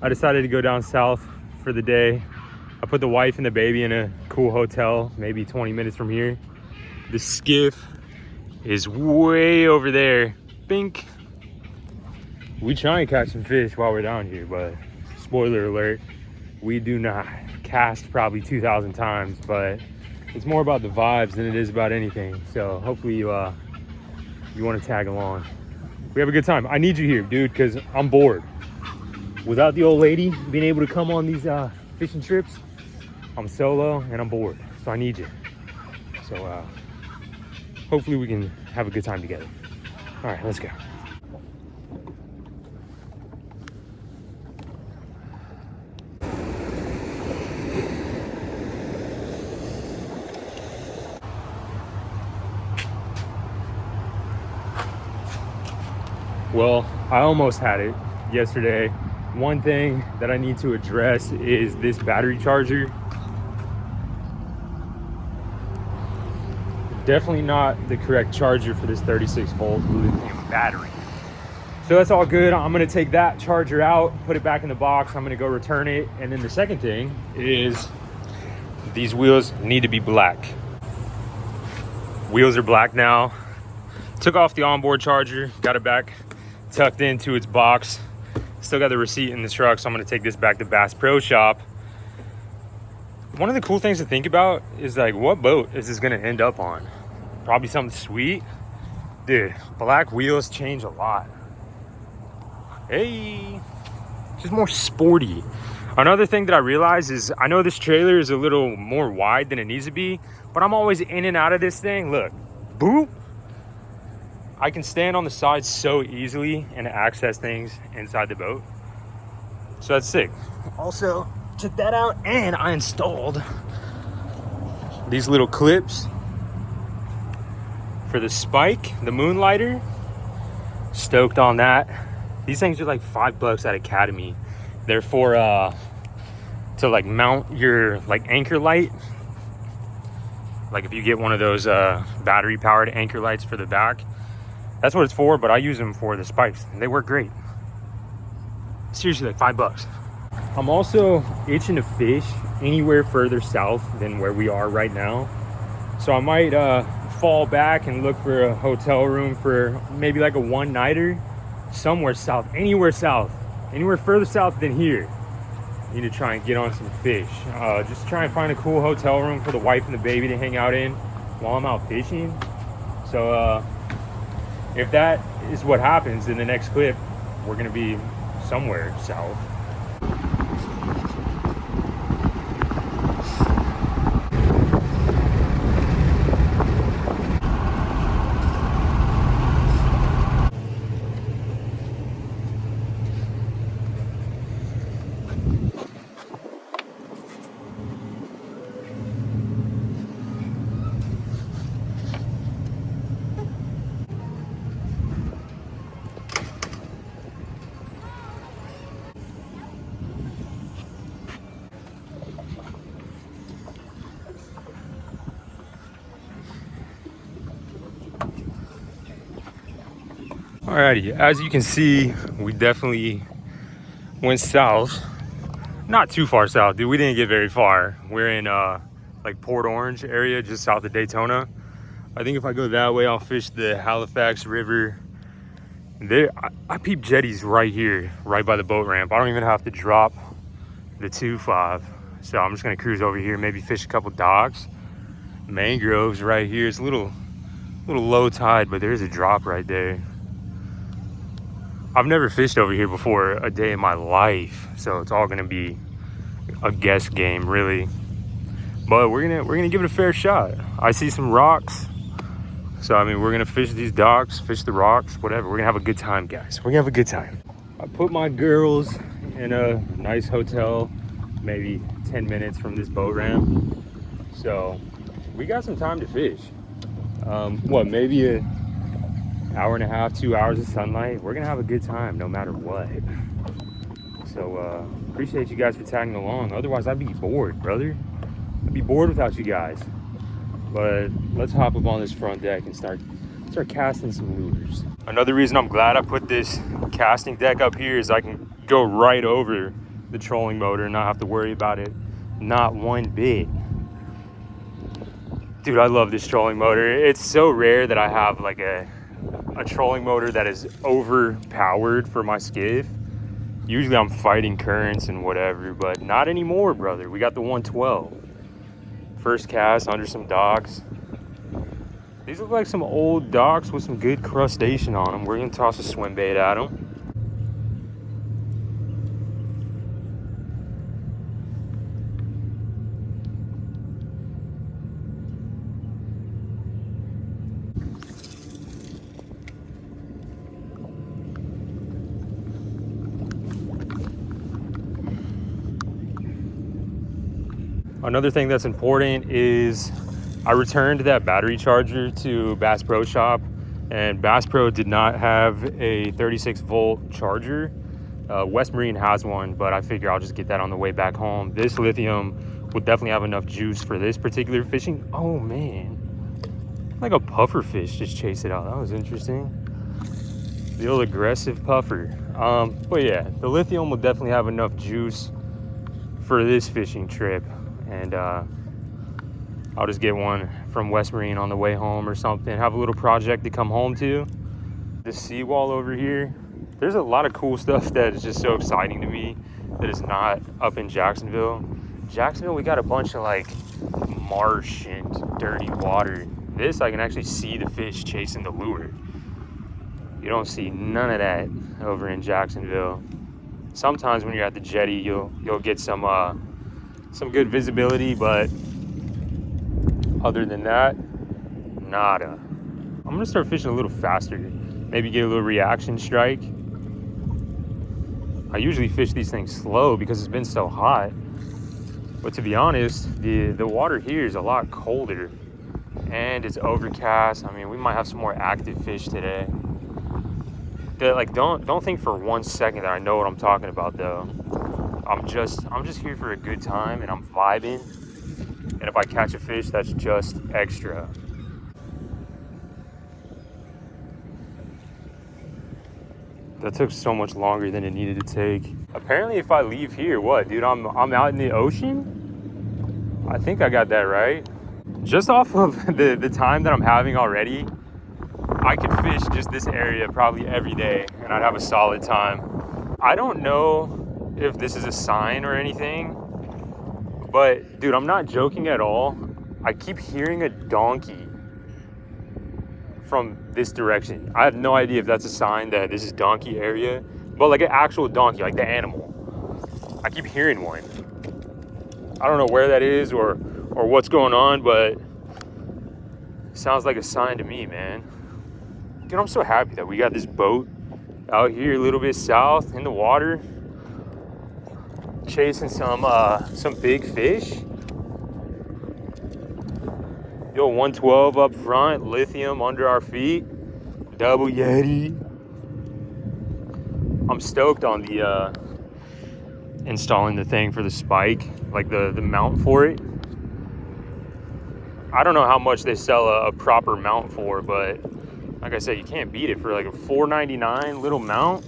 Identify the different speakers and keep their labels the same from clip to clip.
Speaker 1: I decided to go down south for the day. I put the wife and the baby in a cool hotel, maybe 20 minutes from here. The Skiff is way over there. Bink. We try and catch some fish while we're down here, but spoiler alert, we do not. Cast probably 2,000 times, but it's more about the vibes than it is about anything. So hopefully you want to tag along. We have a good time. I need you here, dude, because I'm bored. Without the old lady being able to come on these fishing trips, I'm solo and I'm bored. So I need you. So hopefully we can have a good time together. All right, let's go. Well, I almost had it yesterday. One thing that I need to address is this battery charger. Definitely not the correct charger for this 36-volt lithium battery. So that's all good. I'm gonna take that charger out, put it back in the box. I'm gonna go return it. And then the second thing is these wheels need to be black. Wheels are black now. Took off the onboard charger, got it back tucked into its box. Still got the receipt in the truck, so I'm gonna take this back to Bass Pro Shop. One of the cool things to think about is like, what boat is this gonna end up on? Probably something sweet. Dude, black wheels change a lot. Hey, just more sporty. Another thing that I realized is, I know this trailer is a little more wide than it needs to be, but I'm always in and out of this thing. Look, boop. I can stand on the side so easily and access things inside the boat. So that's sick. Also, took that out and I installed these little clips for the spike, the moonlighter. Stoked on that. These things are like $5 at Academy. They're for to like mount your like anchor light. Like if you get one of those battery powered anchor lights for the back. That's what it's for, but I use them for the spikes and they work great. Seriously, like $5. I'm also itching to fish anywhere further south than where we are right now. So I might fall back and look for a hotel room for maybe like a one-nighter somewhere south, anywhere further south than here. Need to try and get on some fish. Just try and find a cool hotel room for the wife and the baby to hang out in while I'm out fishing. So if that is what happens in the next clip, we're gonna be somewhere south. Alrighty, as you can see, we definitely went south. Not too far south, dude. We didn't get very far. We're in like Port Orange area, just south of Daytona. I think if I go that way, I'll fish the Halifax River. There, I peep jetties right here, right by the boat ramp. I don't even have to drop the 2.5. So I'm just gonna cruise over here, maybe fish a couple docks. Mangroves right here. It's a little low tide, but there's a drop right there. I've never fished over here before a day in my life, so it's all gonna be a guess game, really. But we're gonna give it a fair shot. I see some rocks, so I mean, we're gonna fish these docks, fish the rocks, whatever. We're gonna have a good time, guys. We're gonna have a good time. I put my girls in a nice hotel, maybe 10 minutes from this boat ramp, so we got some time to fish. Maybe a hour and a half, 2 hours of sunlight. We're gonna have a good time no matter what. So appreciate you guys for tagging along. Otherwise I'd be bored, brother. I'd be bored without you guys. But let's hop up on this front deck and start casting some lures. Another reason I'm glad I put this casting deck up here is I can go right over the trolling motor and not have to worry about it not one bit. Dude, I love this trolling motor. It's so rare that I have like a trolling motor that is overpowered for my skiff. Usually I'm fighting currents and whatever, but not anymore, brother. We got the 112. First cast under some docks. These look like some old docks with some good crustacean on them. We're gonna toss a swim bait at them. Another thing that's important is I returned that battery charger to Bass Pro Shop, and Bass Pro did not have a 36 volt charger. West Marine has one, but I figure I'll just get that on the way back home. This lithium will definitely have enough juice for this particular fishing. Oh man, like a puffer fish just chased it out. That was interesting. The old aggressive puffer. But yeah, the lithium will definitely have enough juice for this fishing trip. And I'll just get one from West Marine on the way home or something. Have a little project to come home to. The seawall over here, there's a lot of cool stuff that is just so exciting to me that is not up in Jacksonville. Jacksonville, we got a bunch of like marsh and dirty water. This, I can actually see the fish chasing the lure. You don't see none of that over in Jacksonville. Sometimes when you're at the jetty, you'll get some good visibility, but other than that, nada. I'm gonna start fishing a little faster, maybe get a little reaction strike. I usually fish these things slow because it's been so hot, but to be honest, the water here is a lot colder and it's overcast. I mean, we might have some more active fish today. Like, don't think for 1 second that I know what I'm talking about though. I'm just here for a good time and I'm vibing. And if I catch a fish, that's just extra. That took so much longer than it needed to take. Apparently if I leave here, what, dude, I'm out in the ocean? I think I got that right. Just off of the time that I'm having already, I could fish just this area probably every day and I'd have a solid time. I don't know if this is a sign or anything, but dude, I'm not joking at all. I keep hearing a donkey from this direction. I have no idea if that's a sign that this is donkey area, but like an actual donkey, like the animal. I keep hearing one. I don't know where that is or what's going on, but it sounds like a sign to me, man. Dude, I'm so happy that we got this boat out here a little bit south in the water, chasing some big fish. Yo, 112 up front, lithium under our feet, double Yeti. I'm stoked on the installing the thing for the spike, like the mount for it. I don't know how much they sell a proper mount for, but like I said, you can't beat it for like a $4.99 little mount.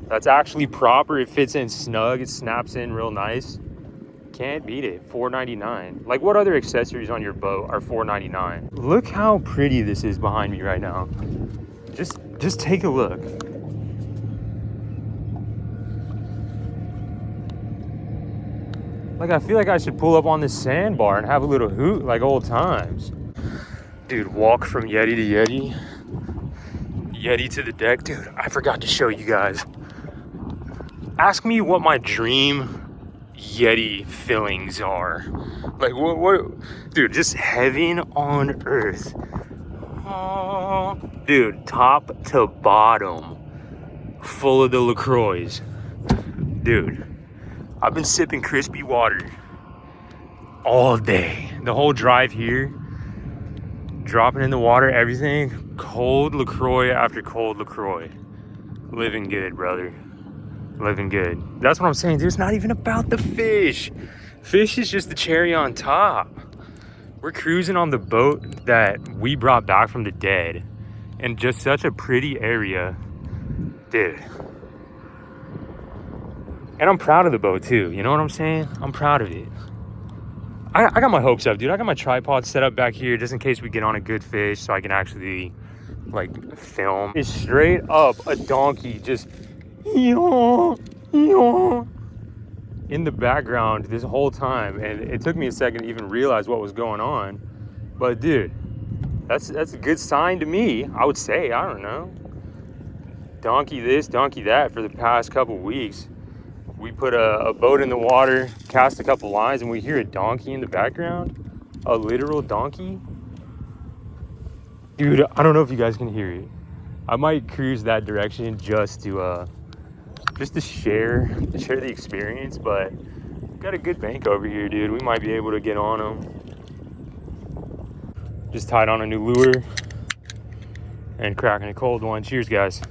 Speaker 1: That's actually proper. It fits in snug. It snaps in real nice. Can't beat it. $4.99. Like, what other accessories on your boat are $4.99? Look how pretty this is behind me right now. Just take a look. Like, I feel like I should pull up on this sandbar and have a little hoot like old times. Dude, walk from Yeti to Yeti. Yeti to the deck. Dude, I forgot to show you guys. Ask me what my dream Yeti fillings are. Like, what dude, just heaven on earth. Oh, dude, top to bottom, full of the LaCroix. Dude, I've been sipping crispy water all day. The whole drive here, dropping in the water, everything, cold LaCroix after cold LaCroix. Living good, brother. Living good. That's what I'm saying, dude. It's not even about the fish. Fish is just the cherry on top. We're cruising on the boat that we brought back from the dead, and just such a pretty area. Dude, And I'm proud of the boat too. You know what I'm saying? I'm proud of it. I got my hopes up, dude. I got my tripod set up back here just in case we get on a good fish so I can actually like film. It's straight up a donkey just yaw, yaw, in the background this whole time. And it took me a second to even realize what was going on. But dude, that's a good sign to me, I would say. I don't know. Donkey this, donkey that for the past couple weeks. We put a boat in the water, cast a couple lines, and we hear a donkey in the background. A literal donkey. Dude, I don't know if you guys can hear it. I might cruise that direction just to share the experience, but got a good bank over here, dude. We might be able to get on them. Just tied on a new lure and cracking a cold one. Cheers, guys.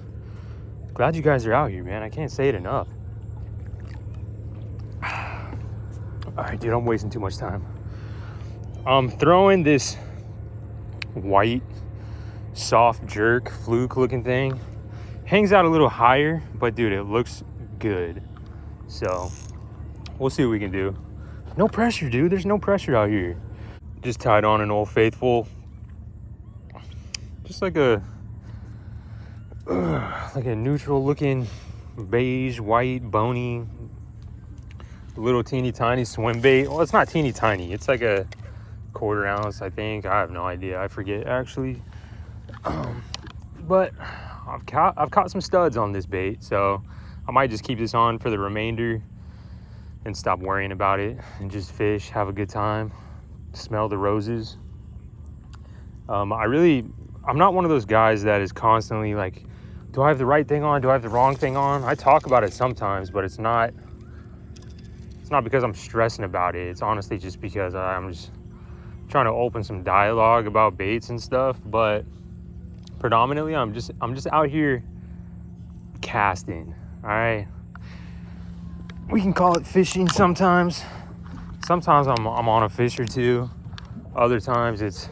Speaker 1: Glad you guys are out here, man. I can't say it enough. All right, dude, I'm wasting too much time. I'm throwing this white, soft jerk, fluke looking thing. Hangs out a little higher, but dude, it looks good. So we'll see what we can do. No pressure, dude. There's no pressure out here. Just tied on an Old Faithful. Just like a neutral looking beige, white, bony, little teeny tiny swim bait. Well, it's not teeny tiny. It's like a 1/4 ounce, I think. I have no idea. I forget actually. But I've caught some studs on this bait, so I might just keep this on for the remainder and stop worrying about it and just fish, have a good time, smell the roses. I'm not one of those guys that is constantly like, do I have the right thing on? Do I have the wrong thing on? I talk about it sometimes, but it's not because I'm stressing about it. It's honestly just because I'm just trying to open some dialogue about baits and stuff. But predominantly, I'm just out here casting. All right, we can call it fishing sometimes. Sometimes I'm on a fish or two. Other times it's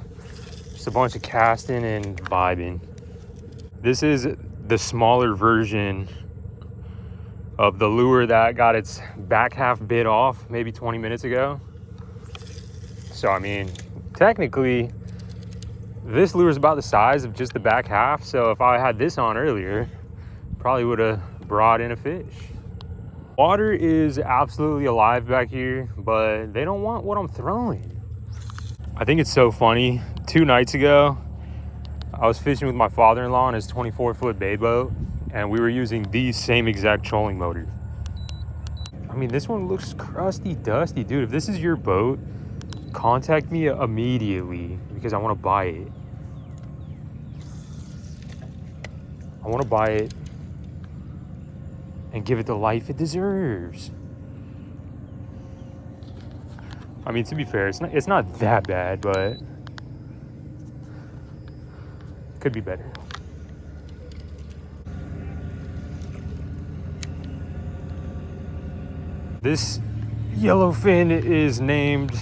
Speaker 1: just a bunch of casting and vibing. This is the smaller version of the lure that got its back half bit off maybe 20 minutes ago. So I mean, technically this lure is about the size of just the back half. So if I had this on earlier, probably would have brought in a fish. Water is absolutely alive back here, but they don't want what I'm throwing. I think it's so funny. 2 nights ago, I was fishing with my father-in-law on his 24-foot bay boat, and we were using the same exact trolling motor. I mean, this one looks crusty, dusty. Dude, if this is your boat, contact me immediately because I want to buy it. I want to buy it and give it the life it deserves. I mean, to be fair, it's not that bad, but could be better. This yellowfin is named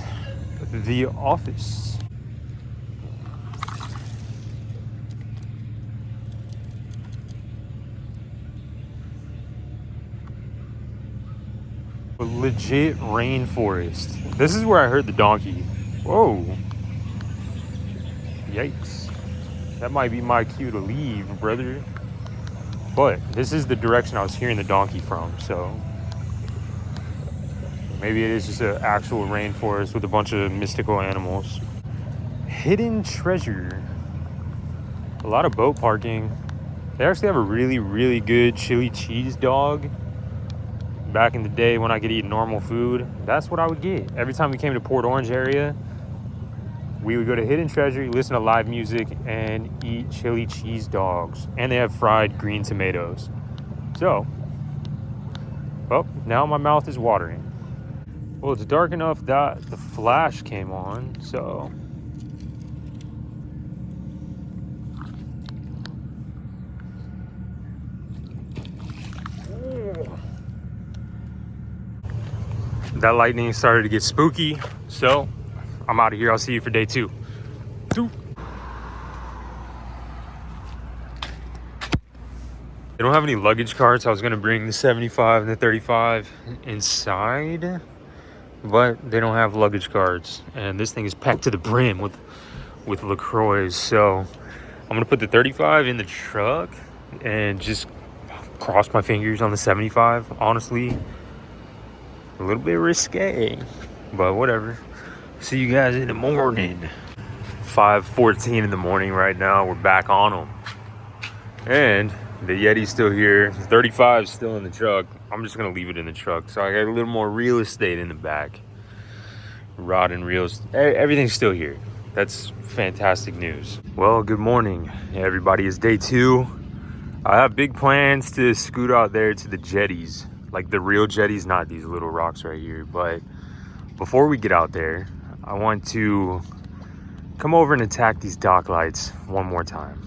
Speaker 1: The Office. Legit rainforest. This is where I heard the donkey. Whoa. Yikes. That might be my cue to leave, brother. But this is the direction I was hearing the donkey from, so maybe it is just an actual rainforest with a bunch of mystical animals. Hidden treasure. A lot of boat parking. They actually have a really, really good chili cheese dog. Back in the day when I could eat normal food, that's what I would get. Every time we came to Port Orange area, we would go to Hidden Treasure, listen to live music, and eat chili cheese dogs. And they have fried green tomatoes. So, well, now my mouth is watering. Well, it's dark enough that the flash came on, so that lightning started to get spooky, so I'm out of here. I'll see you for day 2. They don't have any luggage carts. I was gonna bring the 75 and the 35 inside, but they don't have luggage carts. And this thing is packed to the brim with LaCroix. So I'm gonna put the 35 in the truck and just cross my fingers on the 75. Honestly, a little bit risque, but whatever. See you guys in the morning. 5:14 in the morning right now. We're back on them. And the Yeti's still here. The 35 is still in the truck. I'm just gonna leave it in the truck. So I got a little more real estate in the back. Rod and reels, everything's still here. That's fantastic news. Well, good morning, everybody. It's day 2. I have big plans to scoot out there to the jetties, like the real jetties, not these little rocks right here. But before we get out there, I want to come over and attack these dock lights one more time.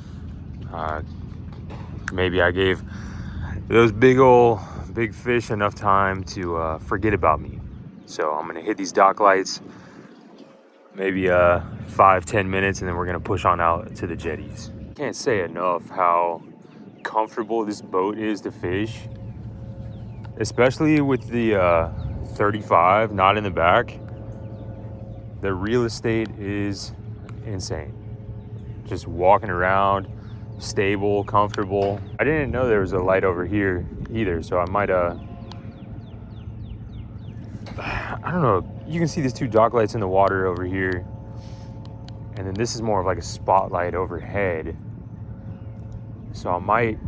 Speaker 1: Maybe I gave those big fish enough time to forget about me. So I'm gonna hit these dock lights, maybe 5-10 minutes, and then we're gonna push on out to the jetties. Can't say enough how comfortable this boat is to fish, especially with the 35 not in the back. The real estate is insane. Just walking around, stable, comfortable. I didn't know there was a light over here either, so I might I don't know. You can see these 2 dock lights in the water over here, and then this is more of like a spotlight overhead. So I might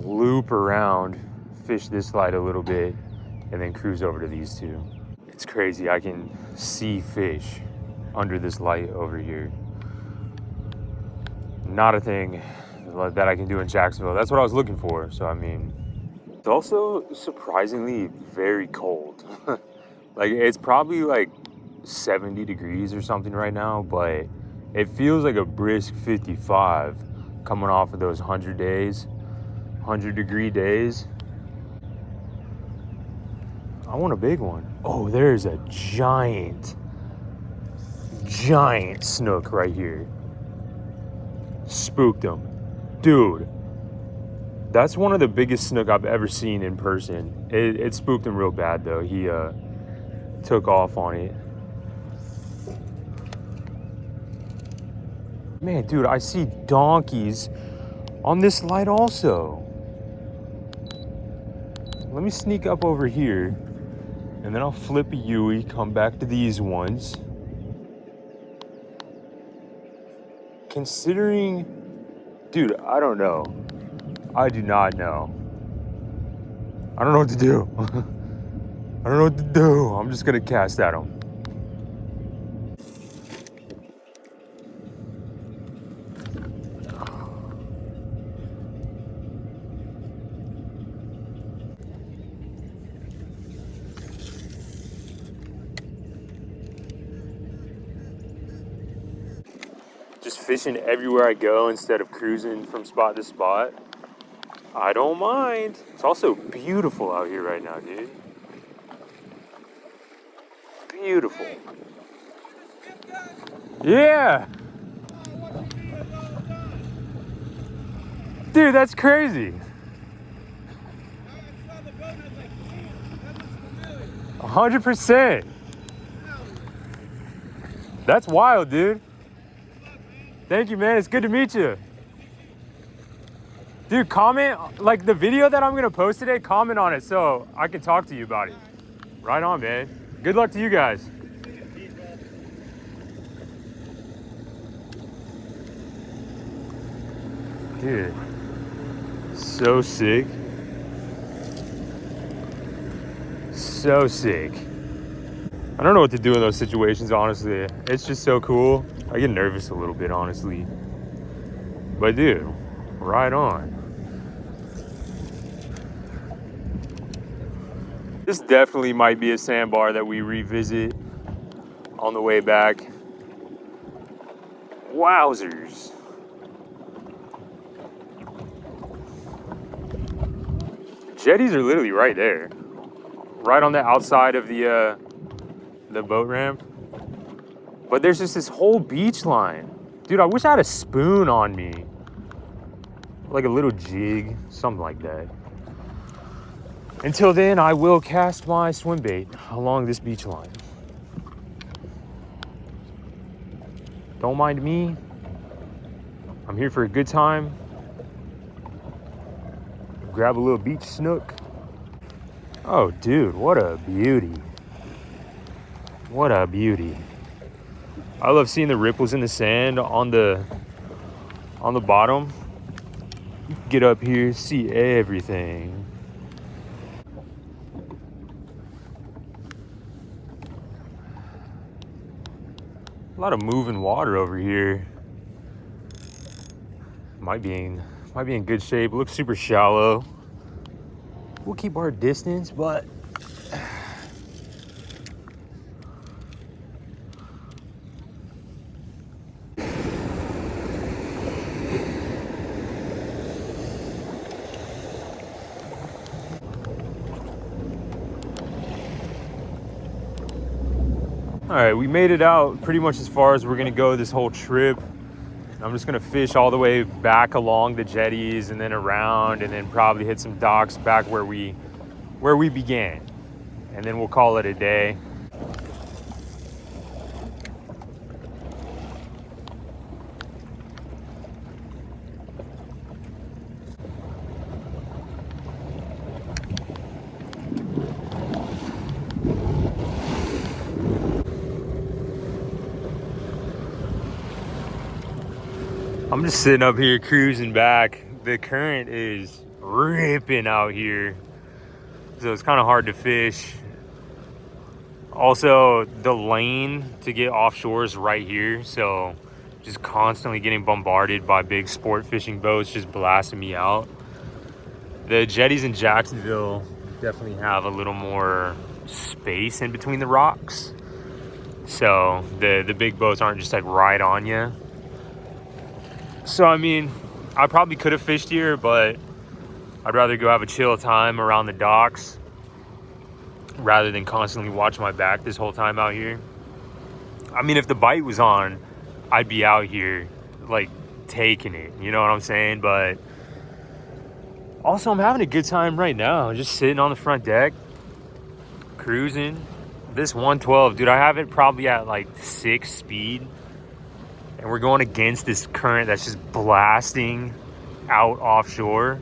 Speaker 1: loop around, fish this light a little bit, and then cruise over to these 2. It's crazy. I can see fish under this light over here. Not a thing that I can do in Jacksonville. That's what I was looking for. So I mean, it's also surprisingly very cold. Like, it's probably like 70 degrees or something right now, but it feels like a brisk 55 coming off of those 100-degree days. I want a big one. Oh, there's a giant snook right here. Spooked him. Dude, that's one of the biggest snook I've ever seen in person. It spooked him real bad though. He took off on it. Man, dude, I see donkeys on this light also. Let me sneak up over here, and then I'll flip a Yui, come back to these ones. Considering, dude, I don't know. I do not know. I don't know what to do. I don't know what to do. I'm just gonna cast at them. Just fishing everywhere I go instead of cruising from spot to spot. I don't mind. It's also beautiful out here right now, dude. Beautiful. Yeah. Dude, that's crazy. 100%. That's wild, dude. Thank you, man. It's good to meet you. Dude, comment, like the video that I'm gonna post today, comment on it so I can talk to you about it. Right on, man. Good luck to you guys. Dude, so sick. So sick. I don't know what to do in those situations, honestly. It's just so cool. I get nervous a little bit, honestly. But dude, right on. This definitely might be a sandbar that we revisit on the way back. Wowzers. Jetties are literally right there. Right on the outside of the boat ramp. But there's just this whole beach line. Dude, I wish I had a spoon on me. like a little jig, something like that. Until then, I will cast my swim bait along this beach line. Don't mind me. I'm here for a good time. Grab a little beach snook. Oh, dude, what a beauty. What a beauty. I love seeing the ripples in the sand on the bottom. You can get up here, see everything. A lot of moving water over here. Might be in good shape. It looks super shallow. We'll keep our distance, but all right, we made it out pretty much as far as we're gonna go this whole trip. I'm just gonna fish all the way back along the jetties and then around, and then probably hit some docks back where we began, and then we'll call it a day. I'm just sitting up here cruising back. The current is ripping out here, so it's kind of hard to fish. Also, the lane to get offshore is right here, so just constantly getting bombarded by big sport fishing boats just blasting me out. The jetties in Jacksonville definitely have a little more space in between the rocks, so the big boats aren't just like right on you. So I mean, I probably could have fished here, but I'd rather go have a chill time around the docks rather than constantly watch my back this whole time out here. I mean, if the bite was on, I'd be out here like taking it, you know what I'm saying? But also, I'm having a good time right now, just sitting on the front deck, cruising. This 112, dude, I have it probably at like 6 speed, and we're going against this current that's just blasting out offshore,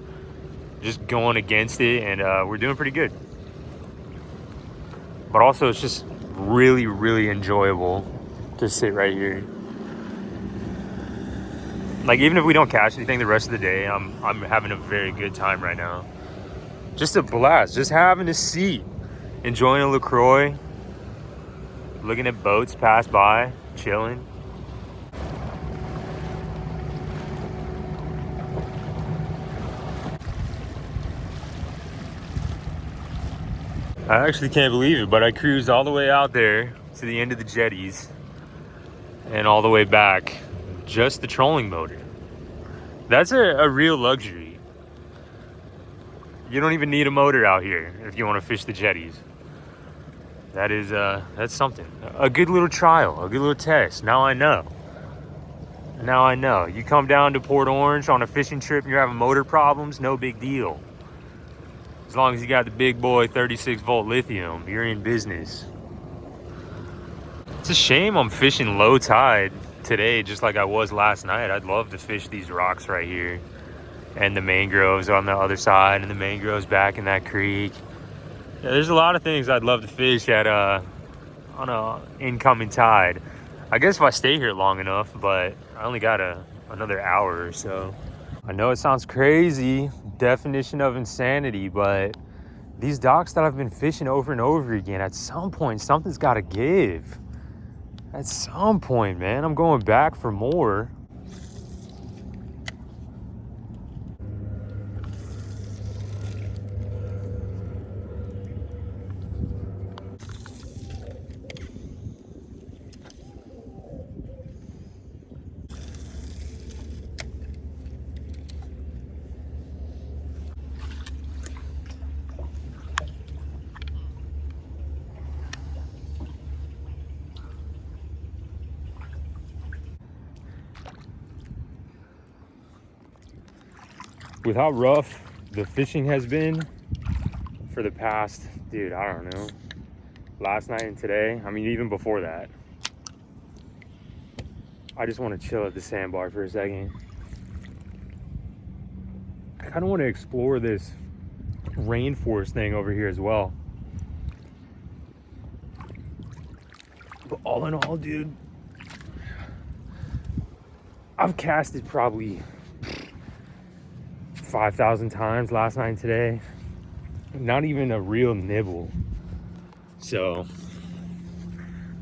Speaker 1: just going against it, and we're doing pretty good. But also, it's just really, really enjoyable to sit right here. Like, even if we don't catch anything the rest of the day, I'm having a very good time right now. Just a blast, just having a seat, enjoying a LaCroix, looking at boats pass by, chilling. I actually can't believe it, but I cruised all the way out there to the end of the jetties and all the way back, just the trolling motor. That's a real luxury. You don't even need a motor out here if you want to fish the jetties. That is, that's something. A good little trial, a good little test. Now I know. Now I know. You come down to Port Orange on a fishing trip and you're having motor problems, no big deal. As long as you got the big boy 36 volt lithium, you're in business. It's a shame I'm fishing low tide today, just like I was last night. I'd love to fish these rocks right here and the mangroves on the other side and the mangroves back in that creek. Yeah, there's a lot of things I'd love to fish at on a incoming tide. I guess if I stay here long enough, but I only got another hour or so. I know it sounds crazy, definition of insanity, but these docks that I've been fishing over and over again, at some point, something's got to give. At some point, man, I'm going back for more. with how rough the fishing has been for the past, dude, I don't know, last night and today, I mean, even before that, I just want to chill at the sandbar for a second. I kind of want to explore this rainforest thing over here as well. But all in all, dude, I've casted probably 5,000 times last night and today. Not even a real nibble. So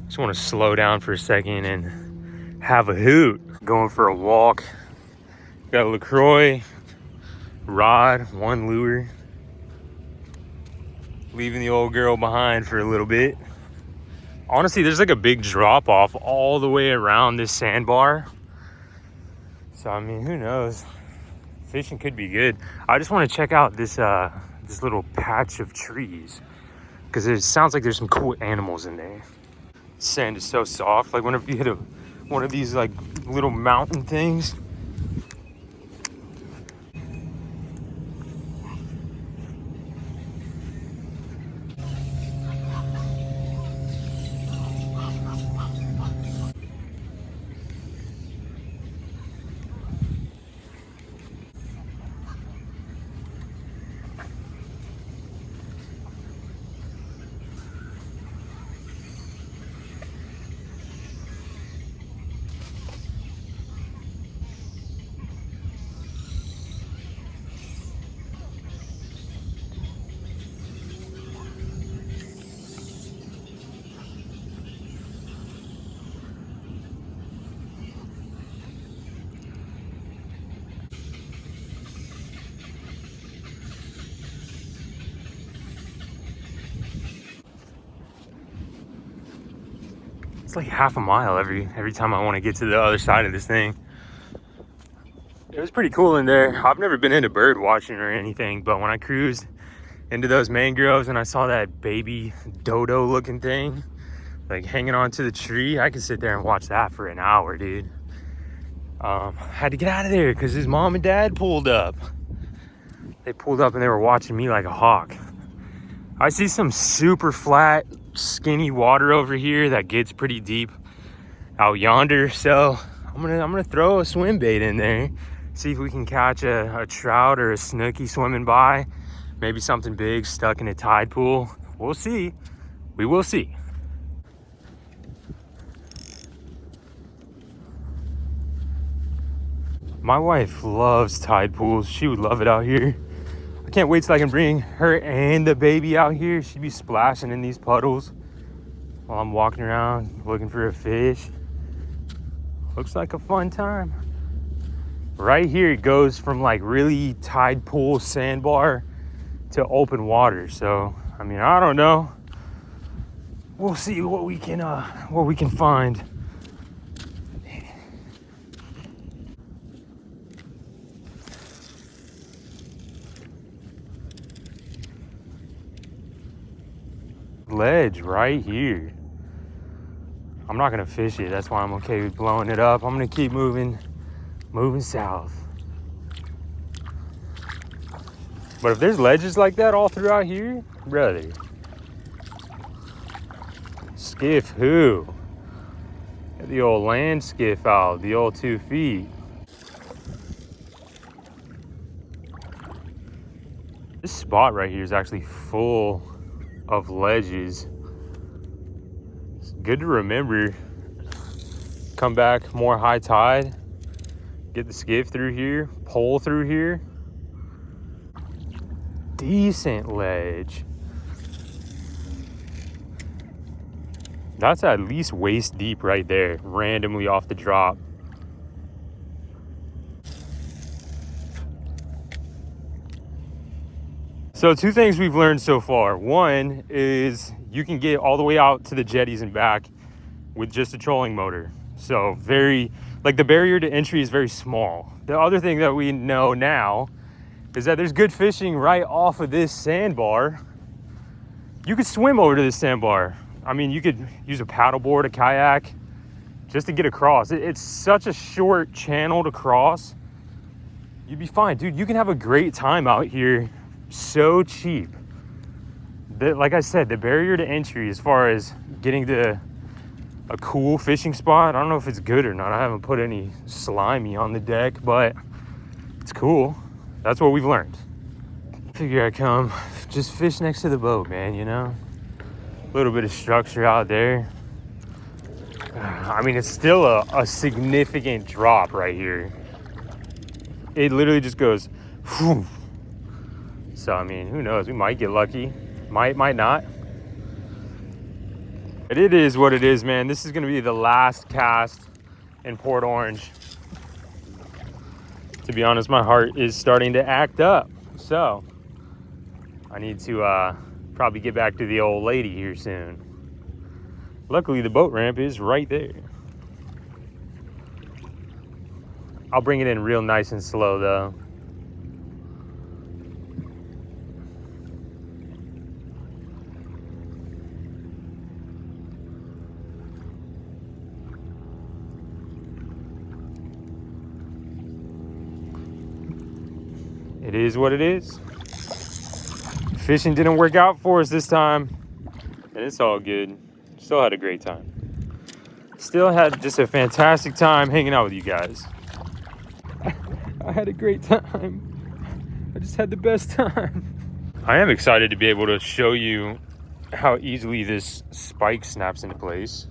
Speaker 1: just want to slow down for a second and have a hoot. Going for a walk. Got a LaCroix, rod, one lure. Leaving the old girl behind for a little bit. Honestly, there's like a big drop off all the way around this sandbar. So I mean, who knows? Fishing could be good. I just want to check out this this little patch of trees because it sounds like there's some cool animals in there. Sand is so soft. Like whenever you hit one of these like little mountain things. It's like half a mile every time I want to get to the other side of this thing. It was pretty cool in there. I've never been into bird watching or anything, but when I cruised into those mangroves and I saw that baby dodo looking thing like hanging onto the tree, I could sit there and watch that for an hour, dude. Had to get out of there because his mom and dad pulled up. They pulled up and they were watching me like a hawk. I see some super flat, skinny water over here that gets pretty deep out yonder, so I'm gonna throw a swim bait in there, see if we can catch a trout or a snooky swimming by, maybe something big stuck in a tide pool. We'll see. We will see. My wife loves tide pools. She would love it out here. I can't wait till I can bring her and the baby out here. She'd be splashing in these puddles while I'm walking around looking for a fish. Looks like a fun time. Right here it goes from like really tide pool sandbar to open water. So I mean, I don't know. We'll see what we can find. Ledge right here. I'm not gonna fish it. That's why I'm okay with blowing it up. I'm gonna keep moving south. But if there's ledges like that all throughout here, brother, skiff who? Get the old land skiff out, the old 2 feet. This spot right here is actually full of ledges. It's good to remember. Come back more high tide, get the skiff through here, pole through here. Decent ledge. That's at least waist deep right there, randomly off the drop. So 2 things we've learned so far. One is you can get all the way out to the jetties and back with just a trolling motor. So like the barrier to entry is very small. The other thing that we know now is that there's good fishing right off of this sandbar. You could swim over to this sandbar. I mean, you could use a paddleboard, a kayak, just to get across. It's such a short channel to cross. you'd be fine. Dude, you can have a great time out here so cheap. Like I said, the barrier to entry as far as getting to a cool fishing spot, I don't know if it's good or not. I haven't put any slimy on the deck, but it's cool. That's what we've learned. Figure I come just fish next to the boat, man, you know? A little bit of structure out there. I mean, it's still a significant drop right here. It literally just goes, whew. So, I mean, who knows? We might get lucky. Might not. But it is what it is, man. This is going to be the last cast in Port Orange. To be honest, my heart is starting to act up. So, I need to probably get back to the old lady here soon. Luckily, the boat ramp is right there. I'll bring it in real nice and slow, though. It is what it is. Fishing didn't work out for us this time, and it's all good. Still had a great time. Still had just a fantastic time hanging out with you guys. I had a great time. I just had the best time. I am excited to be able to show you how easily this spike snaps into place.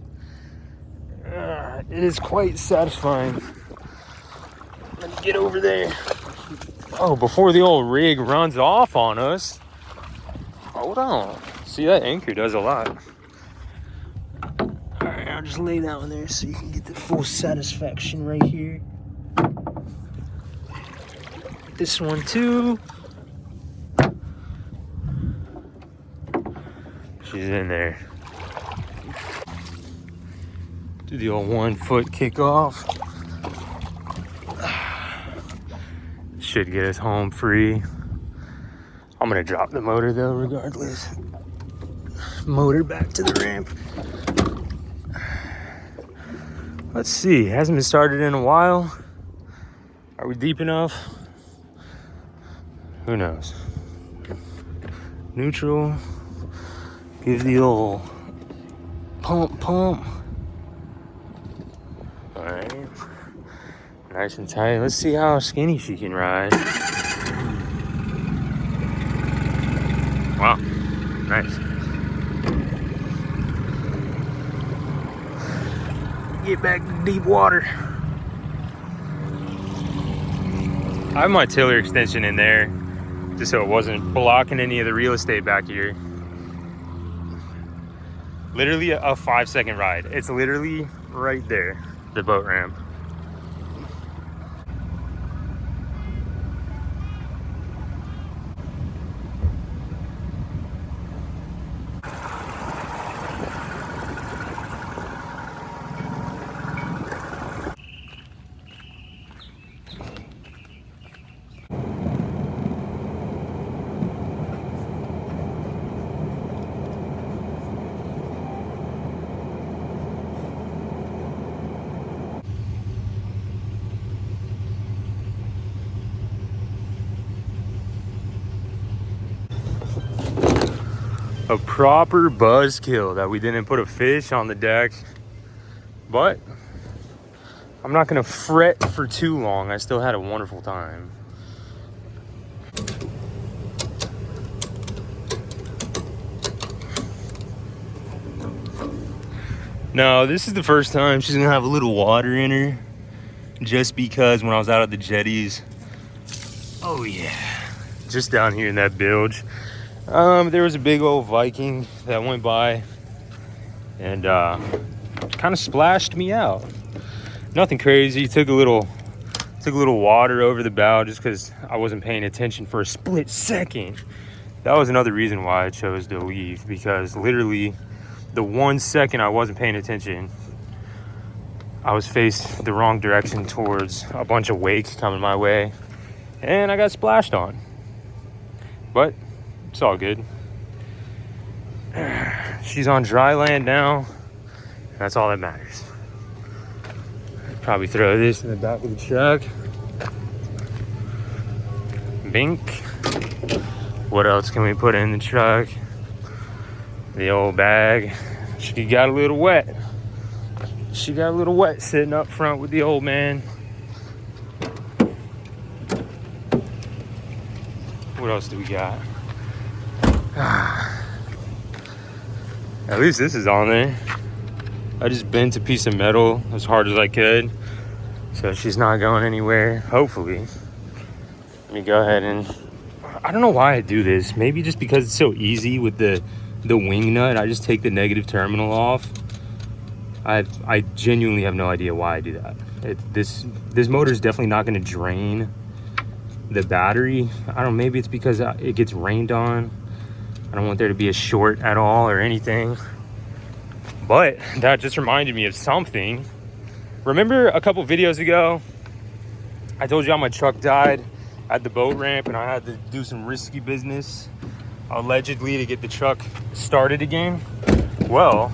Speaker 1: It is quite satisfying. Let me get over there. Oh, before the old rig runs off on us. Hold on. See, that anchor does a lot. Alright, I'll just lay that one there so you can get the full satisfaction right here. This one too. She's in there. Do the old 1 foot kickoff. Should get us home free. I'm gonna drop the motor though, regardless. Motor back to the ramp. Let's see, hasn't been started in a while. Are we deep enough? Who knows? Neutral. Give the old pump. All right. Nice and tight. Let's see how skinny she can ride. Wow, nice. Get back to deep water. I have my tiller extension in there just so it wasn't blocking any of the real estate back here. Literally a 5-second ride. It's literally right there, the boat ramp. A proper buzzkill that we didn't put a fish on the deck, but I'm not gonna fret for too long. I still had a wonderful time. No, this is the first time she's gonna have a little water in her, just because when I was out at the jetties, oh yeah, just down here in that bilge, there was a big old Viking that went by and kind of splashed me out. Nothing crazy. Took a little water over the bow just because I wasn't paying attention for a split second. That was another reason why I chose to leave, because literally the 1 second I wasn't paying attention, I was faced the wrong direction towards a bunch of wake coming my way, and I got splashed on. But it's all good. She's on dry land now. That's all that matters. Probably throw this in the back of the truck. Bink. What else can we put in the truck? The old bag. She got a little wet. She got a little wet sitting up front with the old man. What else do we got? At least this is on there. I just bent a piece of metal as hard as I could, so she's not going anywhere, hopefully. Let me go ahead and, I don't know why I do this. Maybe just because it's so easy with the wing nut. I just take the negative terminal off. I genuinely have no idea why I do that. This motor is definitely not going to drain the battery. I don't know, maybe it's because it gets rained on. I don't want there to be a short at all or anything. But that just reminded me of something. Remember a couple videos ago, I told you how my truck died at the boat ramp and I had to do some risky business, allegedly, to get the truck started again? Well,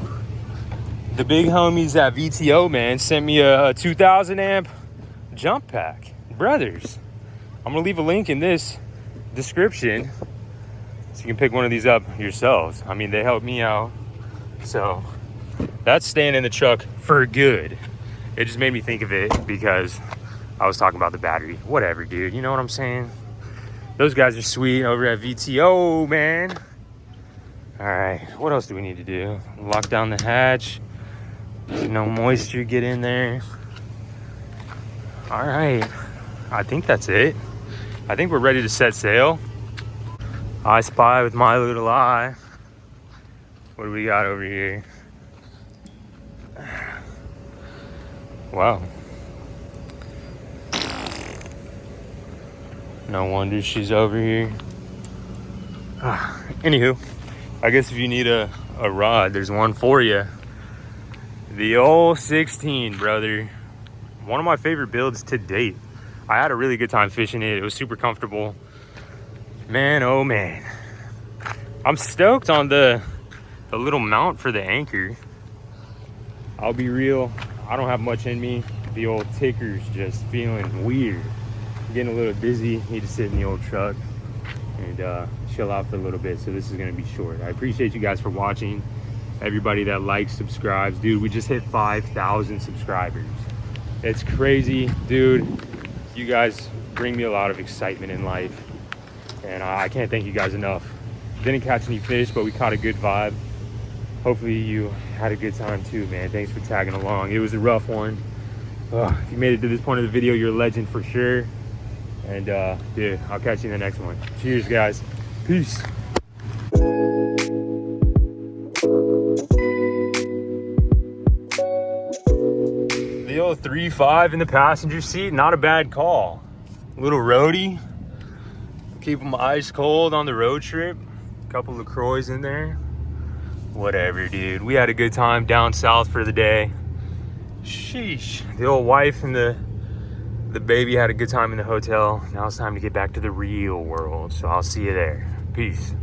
Speaker 1: the big homies at VTO, man, sent me a 2000 amp jump pack. Brothers, I'm gonna leave a link in this description so you can pick one of these up yourselves. I mean, they helped me out. So that's staying in the truck for good. It just made me think of it because I was talking about the battery. Whatever, dude, you know what I'm saying? Those guys are sweet over at VTO, man. All right, what else do we need to do? Lock down the hatch. No moisture get in there. All right, I think that's it. I think we're ready to set sail. I spy with my little eye. What do we got over here? Wow. No wonder she's over here. Anywho, I guess if you need a rod, there's one for you. The old 16, brother. One of my favorite builds to date. I had a really good time fishing it. It was super comfortable. Man, oh man. I'm stoked on the little mount for the anchor. I'll be real, I don't have much in me. The old ticker's just feeling weird. I'm getting a little dizzy. Need to sit in the old truck and chill out for a little bit. So this is gonna be short. I appreciate you guys for watching. Everybody that likes, subscribes. Dude, we just hit 5,000 subscribers. It's crazy, dude. You guys bring me a lot of excitement in life. And I can't thank you guys enough. Didn't catch any fish, but we caught a good vibe. Hopefully you had a good time too, man. Thanks for tagging along. It was a rough one. If you made it to this point of the video, you're a legend for sure. And dude, I'll catch you in the next one. Cheers, guys. Peace. The old 3.5 in the passenger seat, not a bad call. Little roadie. Keep them ice cold on the road trip. Couple LaCroix in there. Whatever, dude. We had a good time down south for the day. Sheesh. The old wife and the baby had a good time in the hotel. Now it's time to get back to the real world. So I'll see you there. Peace.